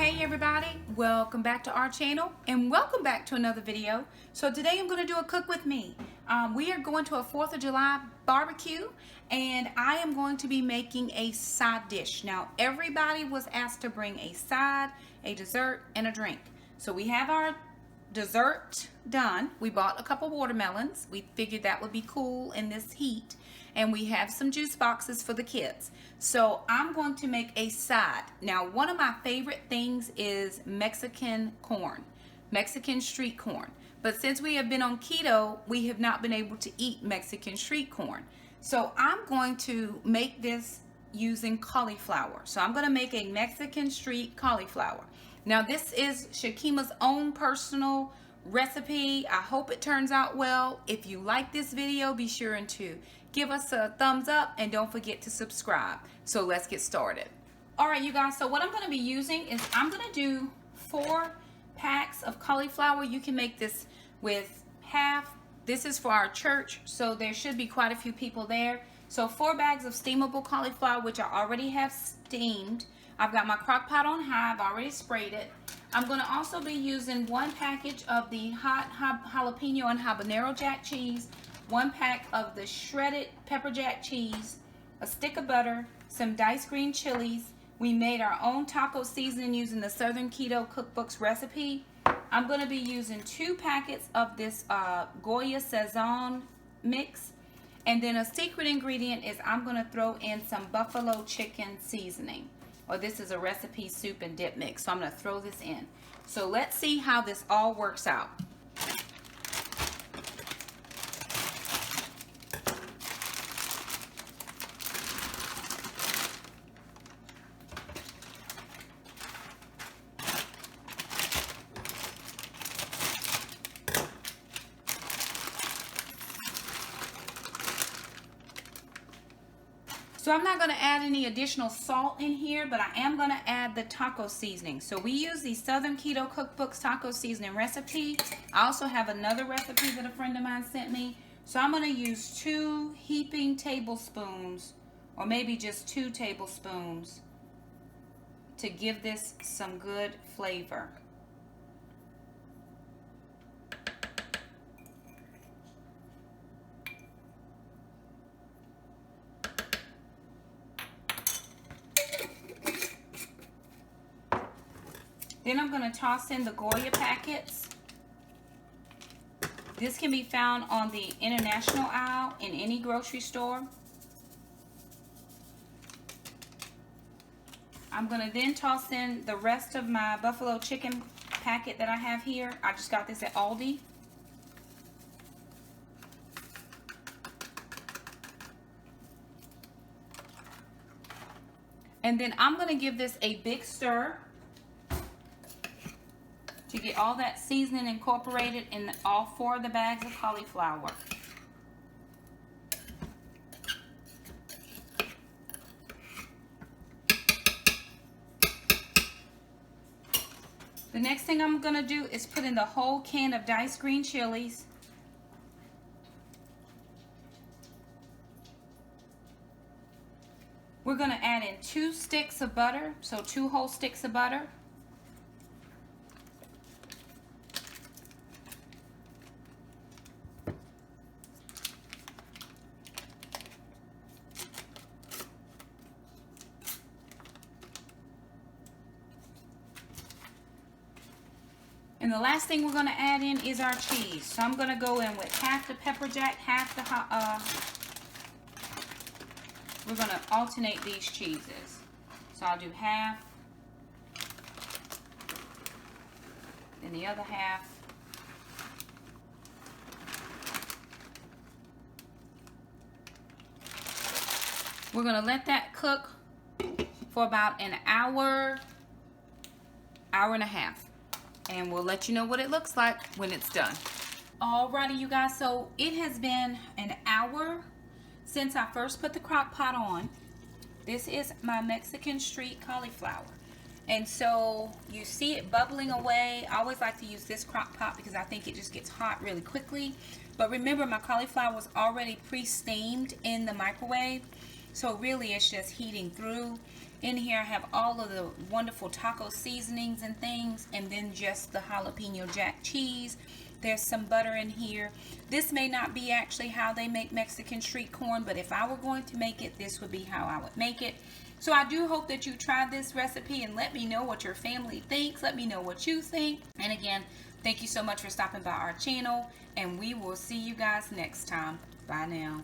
Hey everybody, welcome back to our channel and welcome back to another video. So today I'm going to do a cook with me. We are going to a 4th of July barbecue and I am going to be making a side dish. Now everybody was asked to bring a side, a dessert, and a drink. So we have our dessert done. We bought a couple watermelons. We figured that would be cool in this heat. And we have some juice boxes for the kids. So I'm going to make a side. Now, one of my favorite things is Mexican corn, Mexican street corn. But since we have been on keto, we have not been able to eat Mexican street corn. So I'm going to make this using cauliflower. So I'm going to make a Mexican street cauliflower. Now, this is Shakima's own personal recipe. I hope it turns out well. If you like this video, be sure to give us a thumbs up and don't forget to subscribe. So let's get started. All right, you guys, so what I'm going to be using is I'm going to do 4 packs of cauliflower. You can make this with half. This is for our church, so there should be quite a few people there. So 4 bags of steamable cauliflower, which I already have steamed. I've got my crock pot on high. I've already sprayed it. I'm going to also be using 1 package of the hot jalapeno and habanero jack cheese, 1 pack of the shredded pepper jack cheese, a stick of butter, some diced green chilies. We made our own taco seasoning using the Southern Keto Cookbook's recipe. I'm going to be using 2 packets of this Goya Sazon mix. And then a secret ingredient is I'm going to throw in some buffalo chicken seasoning. Or this is a recipe soup and dip mix. So I'm going to throw this in. So let's see how this all works out. So I'm not going to add any additional salt in here, but I am going to add the taco seasoning. So we use the Southern Keto Cookbook's taco seasoning recipe. I also have another recipe that a friend of mine sent me. So I'm going to use 2 heaping tablespoons, or maybe just 2 tablespoons, to give this some good flavor. Then I'm going to toss in the Goya packets. This can be found on the international aisle in any grocery store. I'm going to then toss in the rest of my buffalo chicken packet that I have here. I just got this at Aldi. And then I'm going to give this a big stir to get all that seasoning incorporated in all 4 of the bags of cauliflower. The next thing I'm going to do is put in the whole can of diced green chilies. We're going to add in 2 sticks of butter, so 2 whole sticks of butter. And the last thing we're going to add in is our cheese. So I'm going to go in with half the pepper jack, half the we're going to alternate these cheeses. So I'll do half, then the other half. We're going to let that cook for about an hour, hour and a half. And we'll let you know what it looks like when it's done. Alrighty, you guys, so it has been an hour since I first put the crock pot on. This is my Mexican street cauliflower. And so you see it bubbling away. I always like to use this crock pot because I think it just gets hot really quickly. But remember, my cauliflower was already pre-steamed in the microwave. So really it's just heating through. In here I have all of the wonderful taco seasonings and things, and then just the jalapeno jack cheese. There's some butter in here. This may not be actually how they make Mexican street corn, but if I were going to make it, this would be how I would make it. So I do hope that you try this recipe and let me know what your family thinks. Let me know what you think. And again, thank you so much for stopping by our channel, and we will see you guys next time. Bye now.